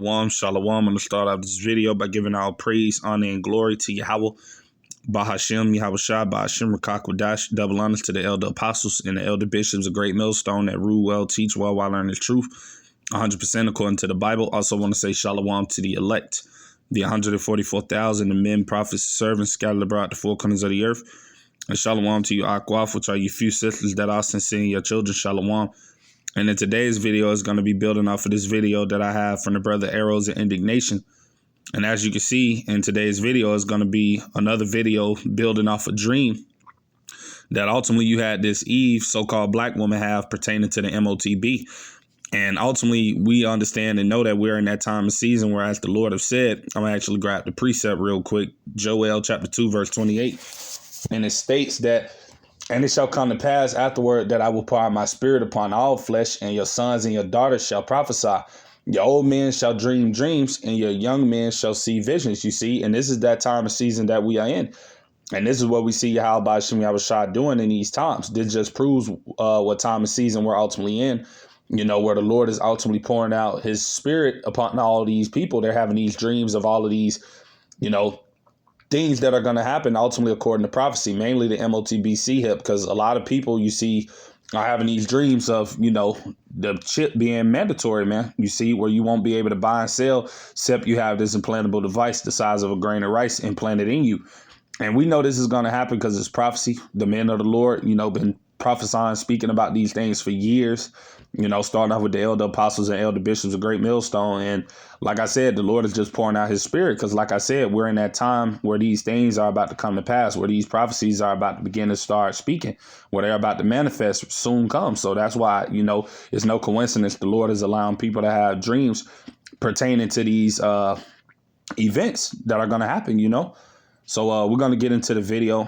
Shalom, shalom. I'm going to start off this video by giving all praise, honor, and glory to Yahweh, Bahashem, Yahweh Shah, Bahashem, Rakakwadash, double honors to the elder apostles and the elder bishops, a great millstone that rule well, teach well, while learning the truth, 100% according to the Bible. Also want to say shalom to the elect, the 144,000, the men, prophets, servants scattered abroad the four corners of the earth. And shalom to you, Akwaf, which are you few sisters that are sincere, your children, shalom. And in today's video is going to be building off of this video that I have from the brother Arrows of Indignation. And as you can see in today's video is going to be another video building off a dream that ultimately you had this Eve, so-called black woman, have pertaining to the MOTB. And ultimately we understand and know that we're in that time of season where, as the Lord have said, I'm going to actually grab the precept real quick. Joel chapter 2, verse 28. And it states that, "And it shall come to pass afterward that I will pour out my spirit upon all flesh, and your sons and your daughters shall prophesy. Your old men shall dream dreams, and your young men shall see visions." You see, and this is that time of season that we are in. And this is what we see Yahweh Hashem Yahweh Shah doing in these times. This just proves what time of season we're ultimately in, you know, where the Lord is ultimately pouring out his spirit upon all these people. They're having these dreams of all of these, you know, things that are going to happen ultimately according to prophecy, mainly the MOTB hip, because a lot of people you see are having these dreams of, you know, the chip being mandatory, man. You see, where you won't be able to buy and sell except you have this implantable device the size of a grain of rice implanted in you. And we know this is going to happen because it's prophecy. The men of the Lord, you know, been prophesying, speaking about these things for years, you know, starting off with the elder apostles and elder bishops, a great millstone. And like I said, the Lord is just pouring out his spirit because, like I said, we're in that time where these things are about to come to pass, where these prophecies are about to begin to start speaking, where they're about to manifest soon come. So that's why, you know, it's no coincidence the Lord is allowing people to have dreams pertaining to these events that are going to happen, you know. So we're going to get into the video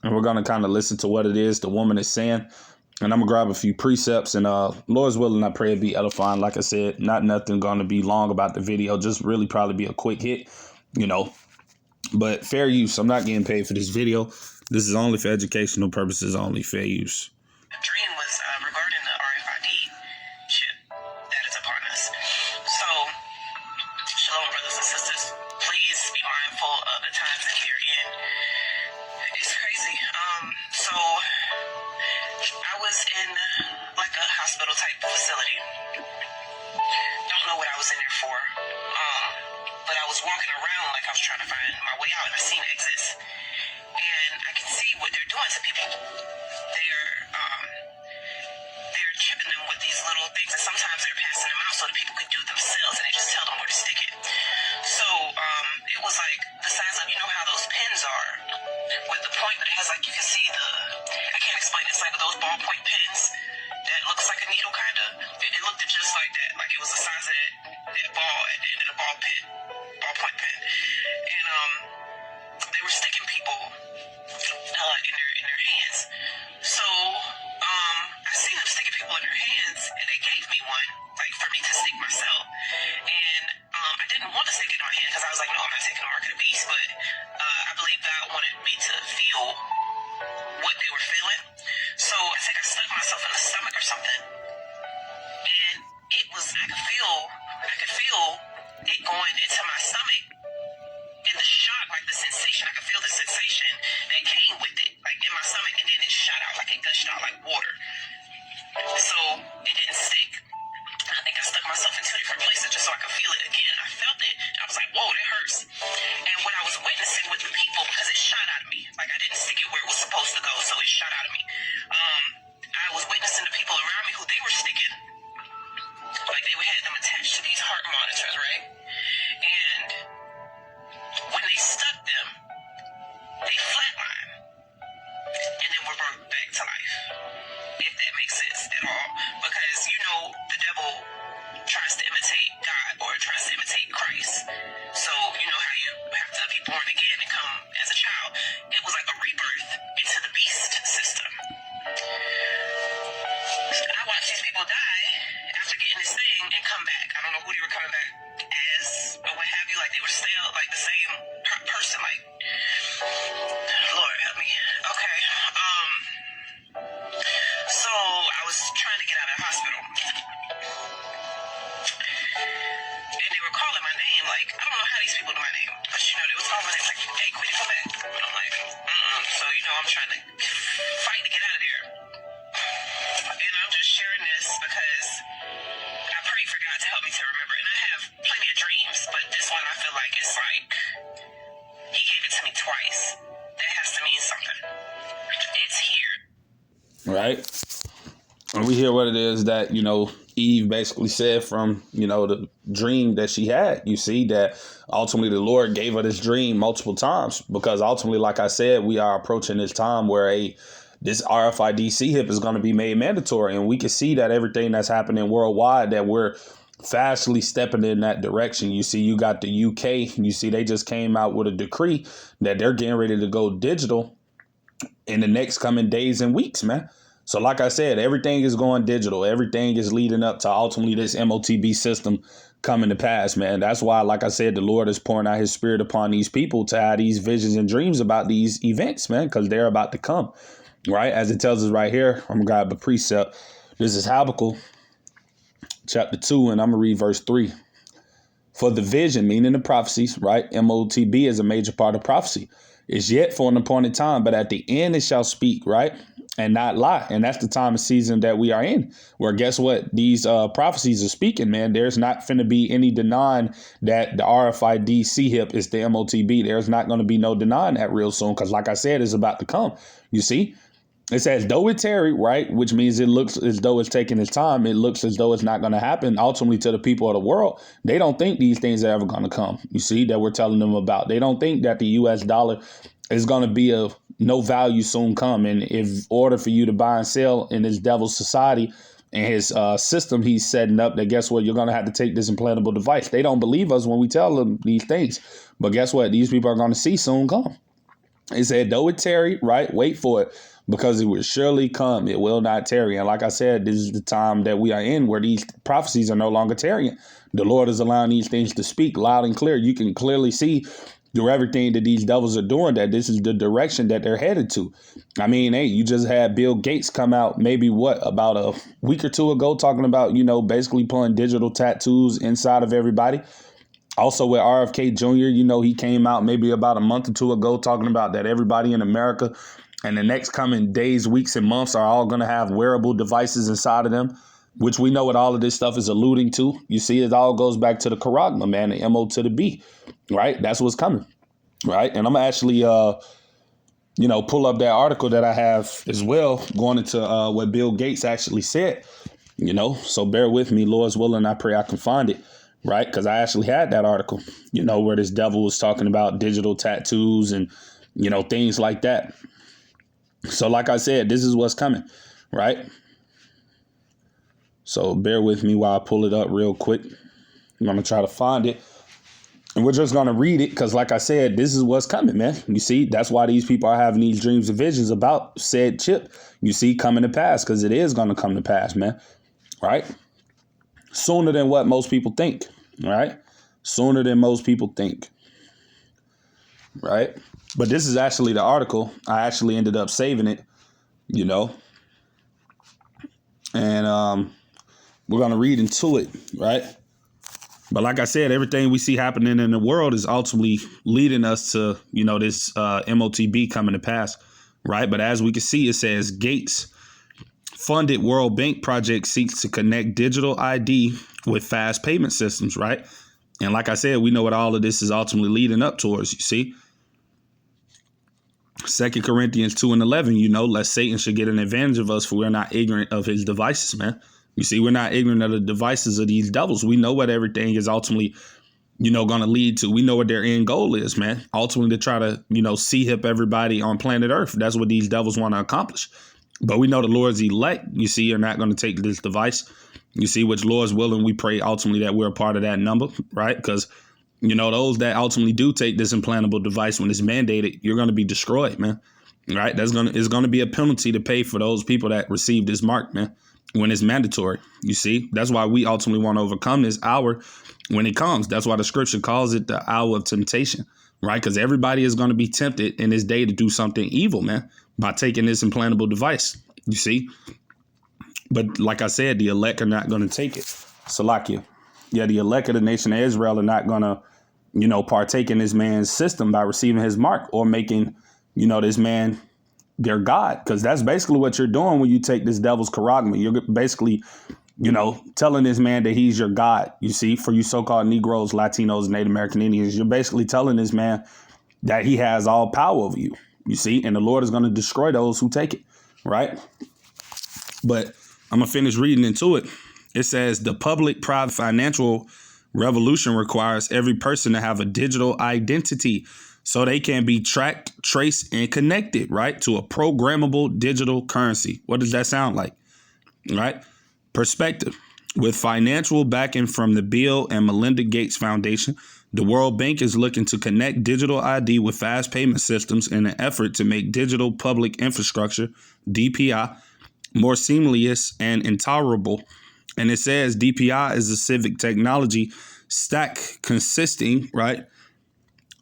and we're going to kind of listen to what it is the woman is saying. And I'm going to grab a few precepts, and Lord's willing, I pray it be edifying. Like I said, nothing going to be long about the video, just really probably be a quick hit, you know, but fair use. I'm not getting paid for this video. This is only for educational purposes, only fair use. The dream was regarding the RFID chip that is upon us. So, shalom, brothers and sisters. Please be mindful of the times that we are in. It's crazy. So I was in like a hospital type facility. Don't know what I was in there for. But I was walking around like I was trying to find my way out, and I seen exits. And I can see what they're doing to people. They're chipping them with these little things, and sometimes they're passing them out so that people could do it themselves, and they just tell them where to stick it. So it was like the size of, you know how those pens are with the point, but it has like, you can see I can't explain it. It's like those ballpoint pens that looks like a needle kind of. It looked just like that, like it was the size of that ball at the end of the ballpoint pen. And they were sticking people in their hands. So I seen them sticking people in their hands, and they gave me one, like for me to stick myself. And I didn't want to stick it in my hand because I was like, no, I'm not taking the mark of the beast. But I believe God wanted me to feel what they were feeling. So I think I stuck myself in the stomach or something. And it was, I could feel it going into my stomach. And the shock, like the sensation, I could feel the sensation that came with it, like in my stomach, and then it shot out, like it gushed out like water. So it didn't stick. I think I stuck myself in two different places just so I could feel it again. I felt it. I was like, whoa, that hurts. And what I was witnessing with the people, because it shot out of me, like I didn't stick it where it was supposed to go, so it shot out of me. I was witnessing the people around me who they were sticking, like they had them attached to these heart monitors, right? And when they stuck them, they flatlined and then were brought back to life, if that makes sense at all. Because, you know, the devil tries to imitate God, or tries to imitate Christ. So, you know how you have to be born again and come as a child. It was like a rebirth into the beast system. I watched these people die after getting this thing and come back. I don't know who they were coming back as, or what have you. Like they were still like the same person. Like calling my name. Like, I don't know how these people know my name. But, you know, they was calling my name like, hey, Quitty, come back. And I'm like, So, you know, I'm trying to fight to get out of there. And I'm just sharing this because I pray for God to help me to remember. And I have plenty of dreams, but this one I feel like it's like, he gave it to me twice. That has to mean something. It's here. Right? And we hear what it is that, you know, Eve basically said from, you know, the dream that she had. You see that ultimately the Lord gave her this dream multiple times because ultimately, like I said, we are approaching this time where this RFID CHIP is going to be made mandatory. And we can see that everything that's happening worldwide, that we're fastly stepping in that direction. You see, you got the UK, you see, they just came out with a decree that they're getting ready to go digital in the next coming days and weeks, man. So like I said, everything is going digital. Everything is leading up to ultimately this MOTB system coming to pass, man. That's why, like I said, the Lord is pouring out his spirit upon these people to have these visions and dreams about these events, man, because they're about to come, right? As it tells us right here, I'm going to grab a precept. This is Habakkuk chapter 2, and I'm going to read verse 3. For the vision, meaning the prophecies, right? MOTB is a major part of prophecy. It's yet for an appointed time, but at the end it shall speak, right? And not lie. And that's the time and season that we are in, where guess what? These prophecies are speaking, man. There's not finna be any denying that the RFID CHIP is the MOTB. There's not going to be no denying that real soon, because like I said, it's about to come. You see? It says, though it tarry, right, which means it looks as though it's taking its time. It looks as though it's not going to happen. Ultimately, to the people of the world, they don't think these things are ever going to come. You see, that we're telling them about. They don't think that the U.S. dollar is going to be of no value soon come. And if order for you to buy and sell in this devil's society and his system he's setting up, that guess what? You're going to have to take this implantable device. They don't believe us when we tell them these things. But guess what? These people are going to see soon come. It said, though it tarry, right, wait for it, because it will surely come. It will not tarry. And like I said, this is the time that we are in where these prophecies are no longer tarrying. The Lord is allowing these things to speak loud and clear. You can clearly see through everything that these devils are doing that this is the direction that they're headed to. I mean, hey, you just had Bill Gates come out maybe about a week or two ago talking about, you know, basically pulling digital tattoos inside of everybody. Also with RFK Jr., you know, he came out maybe about a month or two ago talking about that everybody in America and the next coming days, weeks, and months are all going to have wearable devices inside of them, which we know what all of this stuff is alluding to. You see, it all goes back to the charagma, man, the MO to the B, right? That's what's coming, right? And I'm going to actually, pull up that article that I have as well, going into what Bill Gates actually said, you know, so bear with me, Lord's willing, I pray I can find it. Right, because I actually had that article, you know, where this devil was talking about digital tattoos and, you know, things like that. So like I said, this is what's coming. Right. So bear with me while I pull it up real quick. I'm going to try to find it. And we're just going to read it because, like I said, this is what's coming, man. You see, that's why these people are having these dreams and visions about said chip, you see, coming to pass, because it is going to come to pass, man. Right. Sooner than what most people think, right? Sooner than most people think, right? But this is actually the article. I actually ended up saving it, you know, and we're going to read into it, right? But like I said, everything we see happening in the world is ultimately leading us to, you know, this MOTB coming to pass, right? But as we can see, it says Gates funded World Bank project seeks to connect digital ID with fast payment systems, right? And like I said, we know what all of this is ultimately leading up towards, you see. 2 Corinthians 2:11, you know, lest Satan should get an advantage of us, for we're not ignorant of his devices, man. You see, we're not ignorant of the devices of these devils. We know what everything is ultimately, you know, going to lead to. We know what their end goal is, man. Ultimately to try to, you know, CHIP everybody on planet Earth. That's what these devils want to accomplish. But we know the Lord's elect, you see, are not going to take this device. You see, which Lord's willing, we pray ultimately that we're a part of that number, right? Because, you know, those that ultimately do take this implantable device when it's mandated, you're going to be destroyed, man. Right? It's going to be a penalty to pay for those people that receive this mark, man, when it's mandatory. You see, that's why we ultimately want to overcome this hour when it comes. That's why the scripture calls it the hour of temptation, right? Because everybody is going to be tempted in this day to do something evil, man, by taking this implantable device, you see. But like I said, the elect are not going to take it. Salakia. Yeah, the elect of the nation of Israel are not going to, partake in this man's system by receiving his mark or making, this man their God. Because that's basically what you're doing when you take this devil's charagma. You're basically, telling this man that he's your God. You see, for you so-called Negroes, Latinos, Native American Indians, you're basically telling this man that he has all power over you. You see, and the Lord is going to destroy those who take it. Right. But I'm going to finish reading into it. It says the public-private financial revolution requires every person to have a digital identity so they can be tracked, traced, and connected, right, to a programmable digital currency. What does that sound like? Right? Perspective. With financial backing from the Bill and Melinda Gates Foundation, the World Bank is looking to connect digital ID with fast payment systems in an effort to make digital public infrastructure, DPI, more seamless and intolerable. And it says DPI is a civic technology stack consisting, right,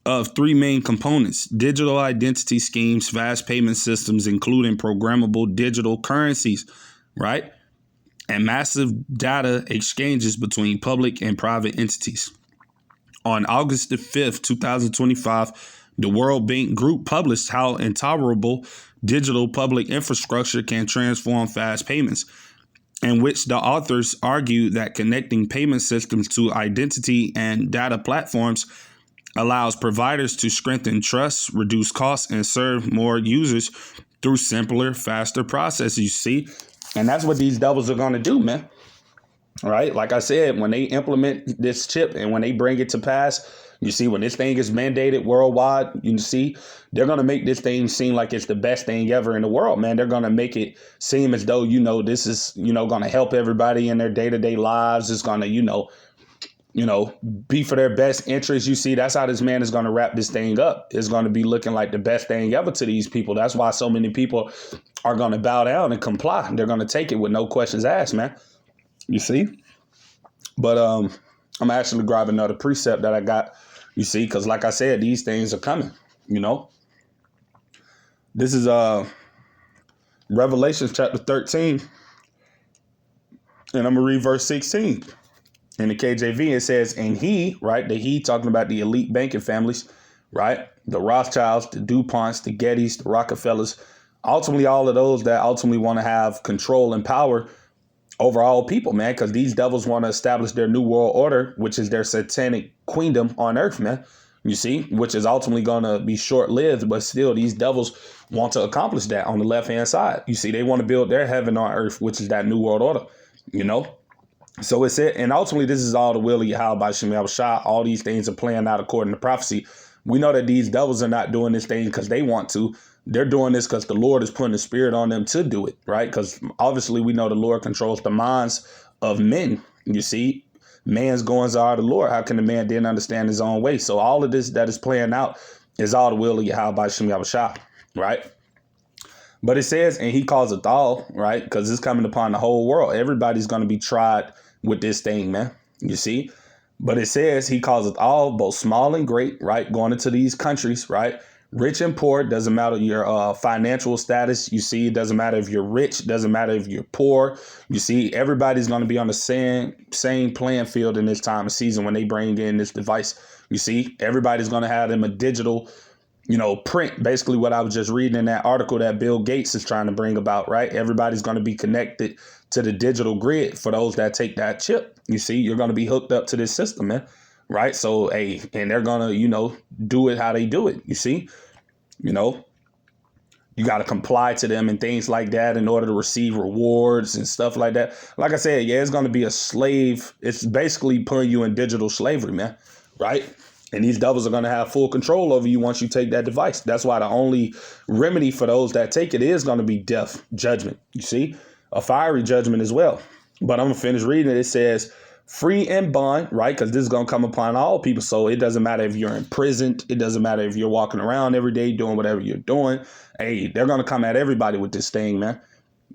of three main components: digital identity schemes, fast payment systems, including programmable digital currencies, right, and massive data exchanges between public and private entities. On August the 5th, 2025, the World Bank Group published how intolerable digital public infrastructure can transform fast payments, in which the authors argued that connecting payment systems to identity and data platforms allows providers to strengthen trust, reduce costs, and serve more users through simpler, faster processes, you see? And that's what these devils are going to do, man. All right. Like I said, when they implement this chip and when they bring it to pass, you see, when this thing is mandated worldwide, you see, they're going to make this thing seem like it's the best thing ever in the world, man. They're going to make it seem as though, this is, going to help everybody in their day-to-day lives. It's going to, be for their best interest. You see, that's how this man is going to wrap this thing up. It's going to be looking like the best thing ever to these people. That's why so many people are going to bow down and comply. They're going to take it with no questions asked, man. You see? But I'm actually grabbing another precept that I got, you see, because like I said, these things are coming, This is Revelation chapter 13. And I'm going to read verse 16. In the KJV, it says, and he, right, the he talking about the elite banking families, right, the Rothschilds, the DuPonts, the Gettys, the Rockefellers, ultimately all of those that ultimately want to have control and power over all people, man, because these devils want to establish their new world order, which is their satanic queendom on earth, man. You see, which is ultimately going to be short lived. But still, these devils want to accomplish that on the left hand side. You see, they want to build their heaven on earth, which is that new world order, So it said, and ultimately, this is all the will of Yahweh by Shem Shah. All these things are playing out according to prophecy. We know that these devils are not doing this thing because they want to. They're doing this because the Lord is putting the spirit on them to do it, right? Because obviously we know the Lord controls the minds of men. You see, man's goings are the Lord. How can the man then understand his own way? So all of this that is playing out is all the will of Yahweh by Shem Shah, right? But it says, and he calls it all, right? Because it's coming upon the whole world. Everybody's going to be tried with this thing, man. You see? But it says he calls it all, both small and great, right? Going into these countries, right? Rich and poor, doesn't matter your financial status. You see, it doesn't matter if you're rich, doesn't matter if you're poor. You see, everybody's going to be on the same playing field in this time of season when they bring in this device. You see, everybody's going to have them a digital, print, basically what I was just reading in that article that Bill Gates is trying to bring about, right? Everybody's going to be connected to the digital grid for those that take that chip. You see, you're going to be hooked up to this system, man. Right. So, and they're going to, do it how they do it. You see, you got to comply to them and things like that in order to receive rewards and stuff like that. Like I said, yeah, it's going to be a slave. It's basically putting you in digital slavery, man. Right. And these devils are going to have full control over you once you take that device. That's why the only remedy for those that take it is going to be death, judgment. You see, a fiery judgment as well. But I'm going to finish reading it. It says, free and bond, right? Because this is going to come upon all people. So it doesn't matter if you're imprisoned. It doesn't matter if you're walking around every day doing whatever you're doing. Hey, they're going to come at everybody with this thing, man.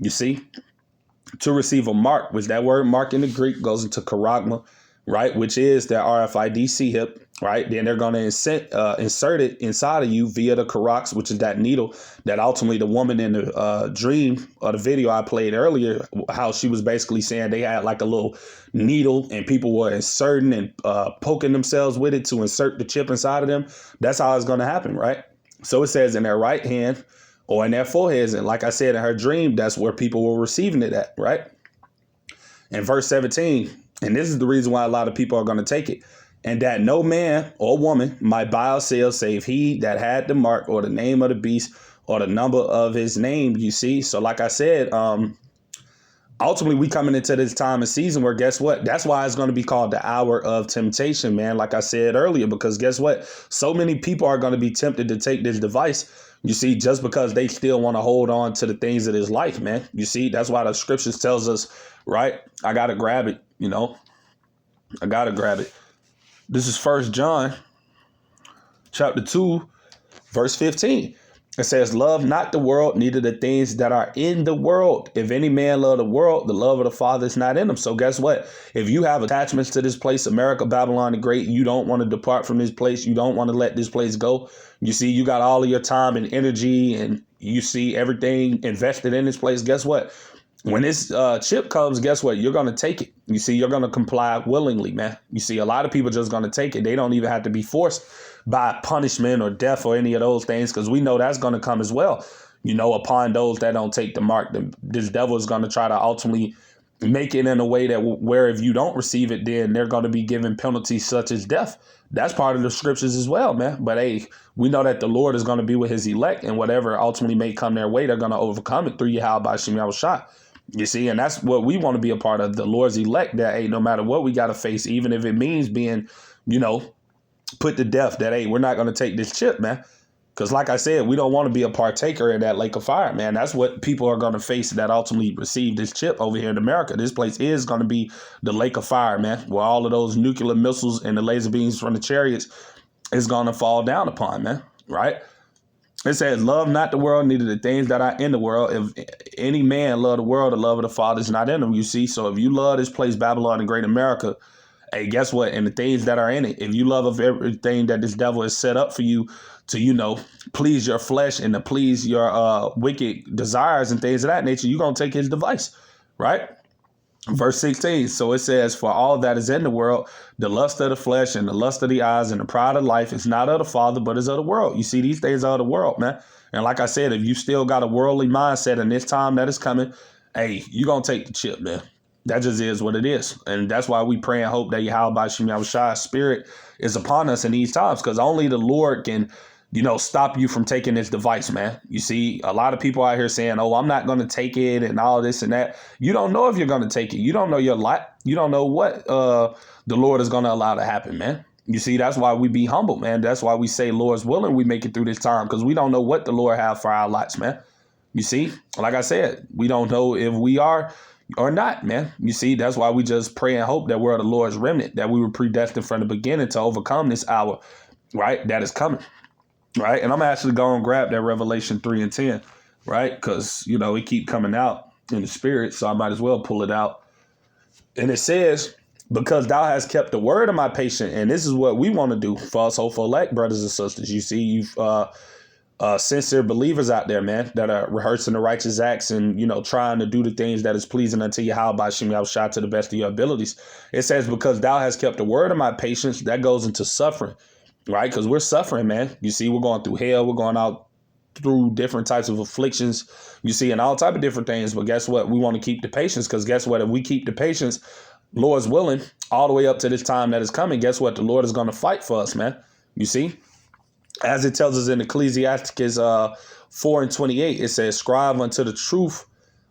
You see, to receive a mark, which that word mark in the Greek goes into charagma, right? Which is their RFID chip. right? Then they're going to insert it inside of you via the Karax, which is that needle that ultimately the woman in the dream or the video I played earlier, how she was basically saying they had like a little needle and people were inserting and poking themselves with it to insert the chip inside of them. That's how it's going to happen, right? So it says in their right hand or in their foreheads. And like I said, in her dream, that's where people were receiving it at, right? In verse 17, and this is the reason why a lot of people are going to take it. And that no man or woman might buy or sell save he that had the mark or the name of the beast or the number of his name, you see. So like I said, ultimately we coming into this time and season where guess what? That's why it's going to be called the hour of temptation, man. Like I said earlier, because guess what? So many people are going to be tempted to take this device, you see, just because they still want to hold on to the things of this life, man. You see, that's why the scriptures tells us, right? I got to grab it, I got to grab it. This is 1 John chapter 2, verse 15. It says, love not the world, neither the things that are in the world. If any man love the world, the love of the Father is not in him. So guess what? If you have attachments to this place, America, Babylon the Great, you don't want to depart from this place. You don't want to let this place go. You see, you got all of your time and energy and you see everything invested in this place. Guess what? When this chip comes, guess what? You're going to take it. You see, you're going to comply willingly, man. You see, a lot of people just going to take it. They don't even have to be forced by punishment or death or any of those things, because we know that's going to come as well. Upon those that don't take the mark, this devil is going to try to ultimately make it in a way that where if you don't receive it, then they're going to be given penalties such as death. That's part of the scriptures as well, man. But hey, we know that the Lord is going to be with his elect, and whatever ultimately may come their way, they're going to overcome it through Yahweh B'Shem Yahushua. You see, and that's what we want to be a part of, the Lord's elect, that, hey, no matter what we got to face, even if it means being, put to death, that, hey, we're not going to take this chip, man. Because like I said, we don't want to be a partaker in that lake of fire, man. That's what people are going to face that ultimately receive this chip over here in America. This place is going to be the lake of fire, man, where all of those nuclear missiles and the laser beams from the chariots is going to fall down upon, man, right? It says, love not the world, neither the things that are in the world. If any man love the world, the love of the Father is not in him, you see. So if you love this place, Babylon the Great America, hey, guess what? And the things that are in it, if you love of everything that this devil has set up for you to, please your flesh and to please your wicked desires and things of that nature, you're going to take his device, right? Verse 16, so it says, for all that is in the world, the lust of the flesh and the lust of the eyes and the pride of life is not of the Father, but is of the world. You see, these things are of the world, man. And like I said, if you still got a worldly mindset in this time that is coming, hey, you're going to take the chip, man. That just is what it is. And that's why we pray and hope that Yahweh B'Shem Yahushua's spirit is upon us in these times, because only the Lord can stop you from taking this device, man. You see, a lot of people out here saying, oh, I'm not going to take it and all this and that. You don't know if you're going to take it. You don't know your lot. You don't know what the Lord is going to allow to happen, man. You see, that's why we be humble, man. That's why we say, Lord's willing, we make it through this time, because we don't know what the Lord have for our lots, man. You see, like I said, we don't know if we are or not, man. You see, that's why we just pray and hope that we're the Lord's remnant, that we were predestined from the beginning to overcome this hour, right? That is coming. Right. And I'm actually going to grab that Revelation 3 and 10. Right. Because, it keep coming out in the spirit. So I might as well pull it out. And it says, because thou hast kept the word of my patience. And this is what we want to do for us hopeful elect brothers and sisters. You see, you've sincere believers out there, man, that are rehearsing the righteous acts and, trying to do the things that is pleasing unto Yahweh B'Shem Yahushua to the best of your abilities. It says, because thou hast kept the word of my patience, that goes into suffering. Right, because we're suffering, man. You see, we're going through hell. We're going out through different types of afflictions, you see, and all type of different things. But guess what? We want to keep the patience, because guess what? If we keep the patience, Lord's willing, all the way up to this time that is coming, guess what? The Lord is going to fight for us, man. You see, as it tells us in Ecclesiastes 4 and 28, it says, strive unto the truth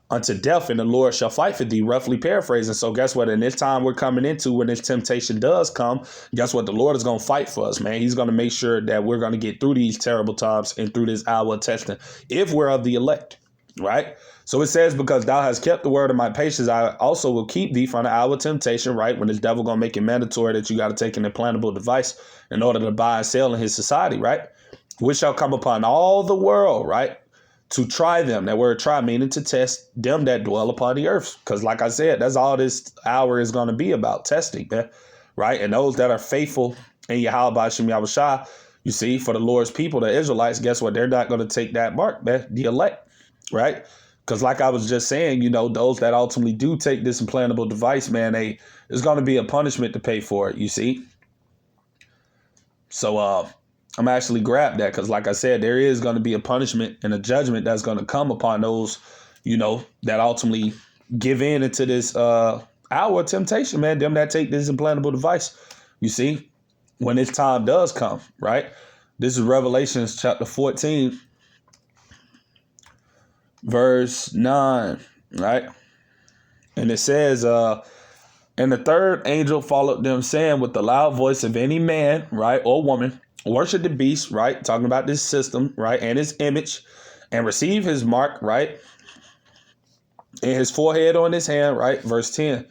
unto death, and the Lord shall fight for thee, roughly paraphrasing. So guess what? In this time we're coming into, when this temptation does come, guess what? The Lord is going to fight for us, man. He's going to make sure that we're going to get through these terrible times and through this hour of testing, if we're of the elect, right? So it says, because thou hast kept the word of my patience, I also will keep thee from the hour of temptation, right? When this devil going to make it mandatory that you got to take an implantable device in order to buy and sell in his society, right? Which shall come upon all the world, right? To try them. That word try meaning to test them that dwell upon the earth. Because like I said, that's all this hour is going to be about, testing, man. Right? And those that are faithful And Yahweh Ba'ashem Yahushua, you see, for the Lord's people, the Israelites, guess what? They're not going to take that mark, man, the elect, right? Because like I was just saying, those that ultimately do take this implantable device, man, there's going to be a punishment to pay for it, you see? So I'm actually grabbed that because, like I said, there is going to be a punishment and a judgment that's going to come upon those, that ultimately give in into this hour of temptation, man, them that take this implantable device, you see? When this time does come, right? This is Revelations chapter 14, verse 9, right? And it says, and the third angel followed them, saying with the loud voice, of any man, right, or woman, worship the beast, right? Talking about this system, right? And his image, and receive his mark, right? In his forehead or in his hand, right? Verse 10.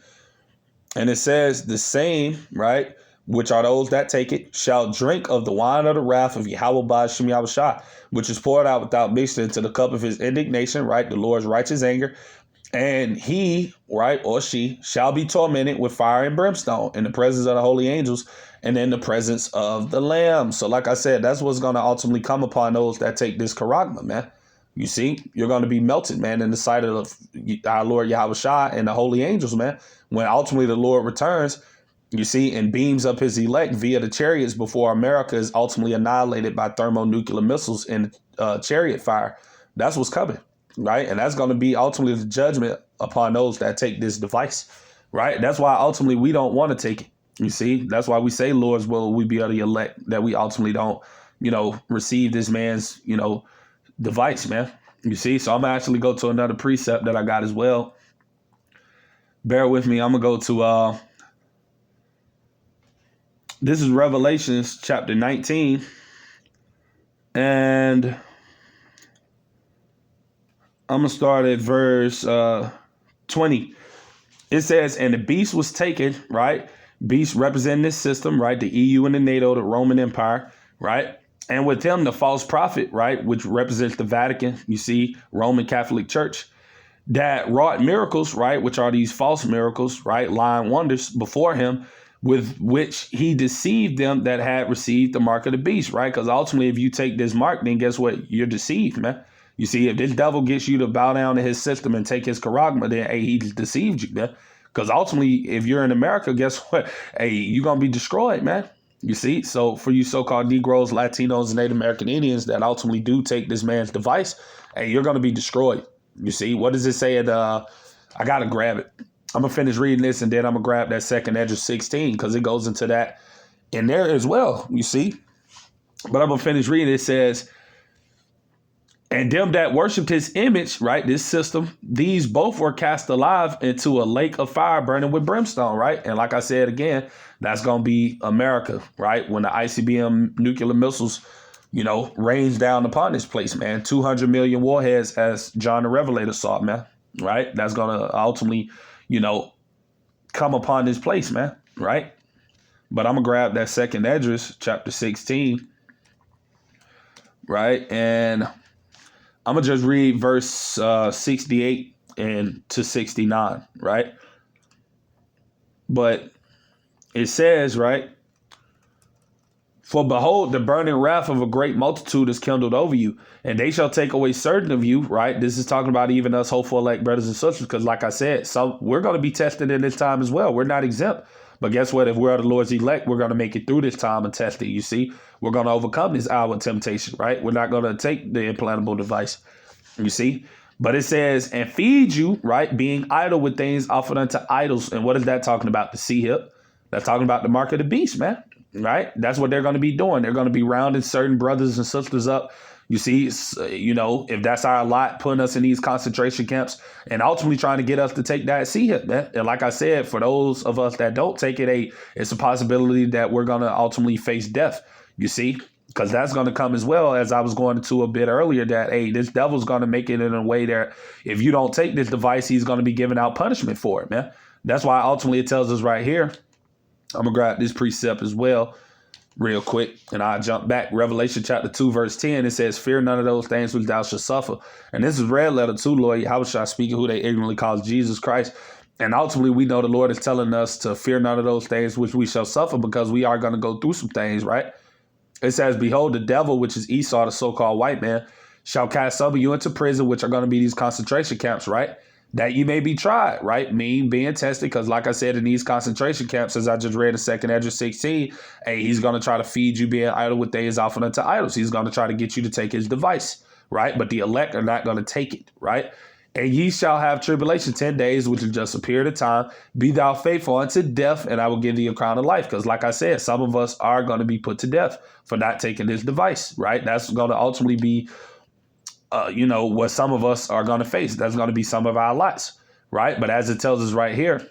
And it says the same, right? Which are those that take it, shall drink of the wine of the wrath of Yahweh Ba'ashem Yahushua, which is poured out without mixture into the cup of his indignation, right? The Lord's righteous anger. And he, right, or she, shall be tormented with fire and brimstone in the presence of the holy angels and in the presence of the Lamb. So like I said, that's what's going to ultimately come upon those that take this charagma, man. You see, you're going to be melted, man, in the sight of our Lord Yahushua and the holy angels, man. When ultimately the Lord returns, you see, and beams up his elect via the chariots before America is ultimately annihilated by thermonuclear missiles and chariot fire. That's what's coming, right? And that's going to be ultimately the judgment upon those that take this device, right? That's why ultimately we don't want to take it. You see, that's why we say, Lord's will we be of the elect, that we ultimately don't, receive this man's, device, man. You see, so I'm going to actually go to another precept that I got as well. Bear with me. I'm going to go to this is Revelations chapter 19, and I'm going to start at verse 20. It says, and the beast was taken, right? Beast representing this system, right? The EU and the NATO, the Roman Empire, right? And with him, the false prophet, right? Which represents the Vatican, you see, Roman Catholic Church, that wrought miracles, right? Which are these false miracles, right? Lying wonders before him, with which he deceived them that had received the mark of the beast, right? Because ultimately, if you take this mark, then guess what? You're deceived, man. You see, if this devil gets you to bow down to his system and take his charagma, then, hey, he deceived you, man. Because ultimately, if you're in America, guess what? Hey, you're going to be destroyed, man. You see? So for you so-called Negroes, Latinos, and Native American Indians that ultimately do take this man's device, hey, you're going to be destroyed. You see? What does it say? I got to grab it. I'm going to finish reading this, and then I'm going to grab that second Edge 16 because it goes into that in there as well, you see? But I'm going to finish reading. It says, and them that worshipped his image, right, this system, these both were cast alive into a lake of fire burning with brimstone, right? And like I said again, that's going to be America, right? When the ICBM nuclear missiles, rains down upon this place, man. 200 million warheads, as John the Revelator saw, man, right? That's going to ultimately, come upon this place, man, right? But I'm going to grab that second Esdras, chapter 16, right? And I'm going to just read verse 68 and to 69, right? But it says, right? For behold, the burning wrath of a great multitude is kindled over you, and they shall take away certain of you, right? This is talking about even us hopeful elect brothers and sisters, because like I said, so we're going to be tested in this time as well. We're not exempt. But guess what? If we're the Lord's elect, we're going to make it through this time and test it. You see, we're going to overcome this hour of temptation, right? We're not going to take the implantable device, you see. But it says, and feed you, right? Being idle with things offered unto idols. And what is that talking about? The sea hip. That's talking about the mark of the beast, man. Right? That's what they're going to be doing. They're going to be rounding certain brothers and sisters up. You see, if that's our lot, putting us in these concentration camps and ultimately trying to get us to take that sea hip, man. And like I said, for those of us that don't take it, it's a possibility that we're going to ultimately face death, you see, because that's going to come as well, as I was going to a bit earlier, that, hey, this devil's going to make it in a way that if you don't take this device, he's going to be giving out punishment for it, man. That's why ultimately it tells us right here. I'm going to grab this precept as well real quick, and I'll jump back. Revelation chapter 2, verse 10, it says, fear none of those things which thou shalt suffer. And this is red letter too, Lord Yahushua speaking, who they ignorantly call Jesus Christ. And ultimately, we know the Lord is telling us to fear none of those things which we shall suffer, because we are going to go through some things, right? It says, behold, the devil, which is Esau, the so-called white man, shall cast some of you into prison, which are going to be these concentration camps, right? That you may be tried, right? Mean being tested, because like I said, in these concentration camps, as I just read in 2nd Ezra 16, hey, he's going to try to feed you being idle with things offered unto idols. He's going to try to get you to take his device, right? But the elect are not going to take it, right? And ye shall have tribulation 10 days, which is just a period of time. Be thou faithful unto death, and I will give thee a crown of life. Because like I said, some of us are going to be put to death for not taking this device, right? That's going to ultimately be, what some of us are going to face. That's going to be some of our lots, right? But as it tells us right here,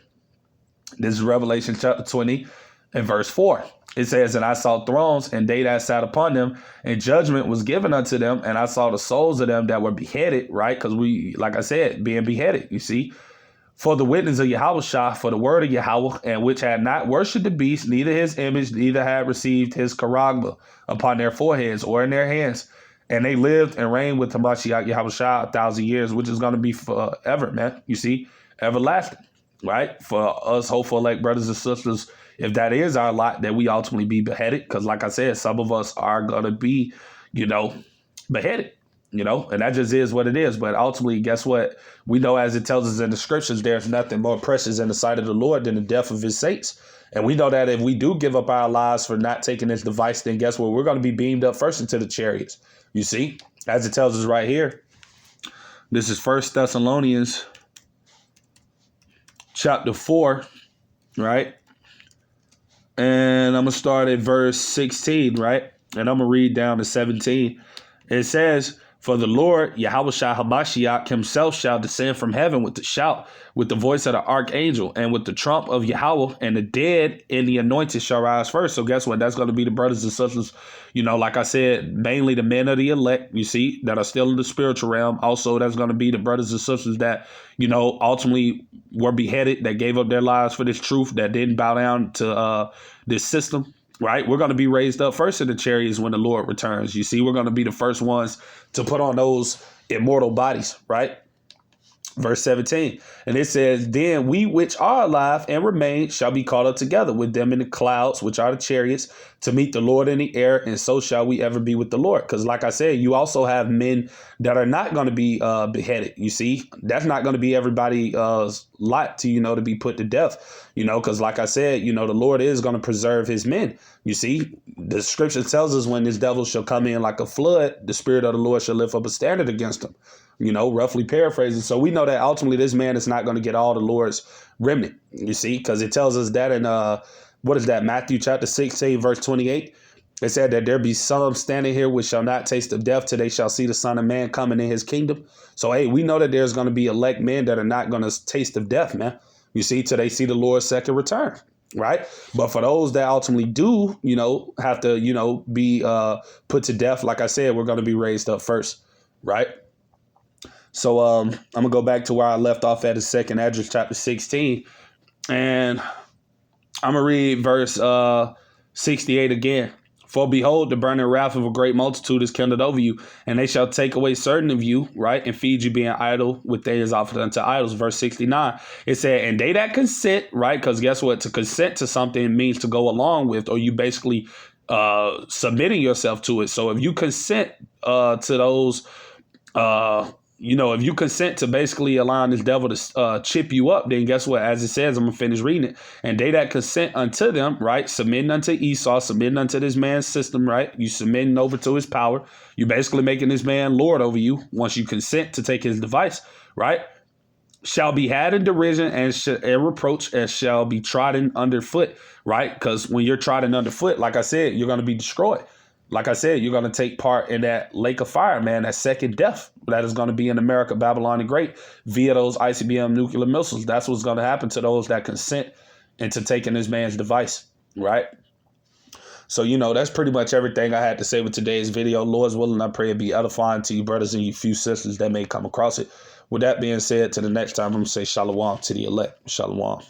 this is Revelation chapter 20 and verse 4. It says, and I saw thrones, and they that sat upon them, and judgment was given unto them. And I saw the souls of them that were beheaded, right? Because we, like I said, being beheaded, you see, for the witness of Yahweh, for the word of Yahweh, and which had not worshipped the beast, neither his image, neither had received his charagma upon their foreheads or in their hands. And they lived and reigned with Hamashiach Yahweh 1,000 years, which is going to be forever, man. You see, everlasting, right? For us hopeful elect brothers and sisters, if that is our lot, that we ultimately be beheaded. Because like I said, some of us are going to be, beheaded, and that just is what it is. But ultimately, guess what? We know, as it tells us in the scriptures, there's nothing more precious in the sight of the Lord than the death of his saints. And we know that if we do give up our lives for not taking this device, then guess what? We're going to be beamed up first into the chariots. You see, as it tells us right here, this is 1 Thessalonians chapter 4, right? And I'm going to start at verse 16, right? And I'm going to read down to 17. It says, for the Lord, Yahweh Hamashiach himself shall descend from heaven with the shout, with the voice of the archangel, and with the trump of Yahweh, and the dead and the anointed shall rise first. So guess what? That's going to be the brothers and sisters, like I said, mainly the men of the elect, you see, that are still in the spiritual realm. Also, that's going to be the brothers and sisters that, ultimately were beheaded, that gave up their lives for this truth, that didn't bow down to this system. Right. We're going to be raised up first in the chariots when the Lord returns. You see, we're going to be the first ones to put on those immortal bodies. Right. Verse 17. And it says, then we which are alive and remain shall be caught up together with them in the clouds, which are the chariots, to meet the Lord in the air. And so shall we ever be with the Lord. Because like I said, you also have men that are not going to be beheaded. You see, that's not going to be everybody's lot to be put to death, because like I said, the Lord is going to preserve his men. You see, the scripture tells us when this devil shall come in like a flood, the spirit of the Lord shall lift up a standard against him. Roughly paraphrasing. So we know that ultimately this man is not going to get all the Lord's remnant, you see, because it tells us that in, Matthew chapter 16, verse 28. It said that there be some standing here which shall not taste of death till they shall see the Son of Man coming in his kingdom. So, hey, we know that there's going to be elect men that are not going to taste of death, man. You see, till they see the Lord's second return. Right. But for those that ultimately do, have to, be put to death, like I said, we're going to be raised up first. Right. So I'm going to go back to where I left off at in 2nd Ezra chapter 16. And I'm going to read verse 68 again. For behold, the burning wrath of a great multitude is kindled over you, and they shall take away certain of you, right, and feed you being idle with things offered unto idols. Verse 69, it said, and they that consent, right, because guess what? To consent to something means to go along with, or you basically submitting yourself to it. So if you consent to those, if you consent to basically allowing this devil to chip you up, then guess what? As it says, I'm going to finish reading it. And they that consent unto them, right, submitting unto Esau, submitting unto this man's system, right? You submitting over to his power. You basically making this man Lord over you once you consent to take his device, right? Shall be had in derision and reproach, and shall be trodden underfoot, right? Because when you're trodden underfoot, like I said, you're going to be destroyed. Like I said, you're going to take part in that lake of fire, man, that second death that is going to be in America, Babylon the Great, via those ICBM nuclear missiles. That's what's going to happen to those that consent into taking this man's device, right? So, that's pretty much everything I had to say with today's video. Lord's willing, I pray it be edifying to you brothers and you few sisters that may come across it. With that being said, to the next time, I'm going to say shalom to the elect. Shalom.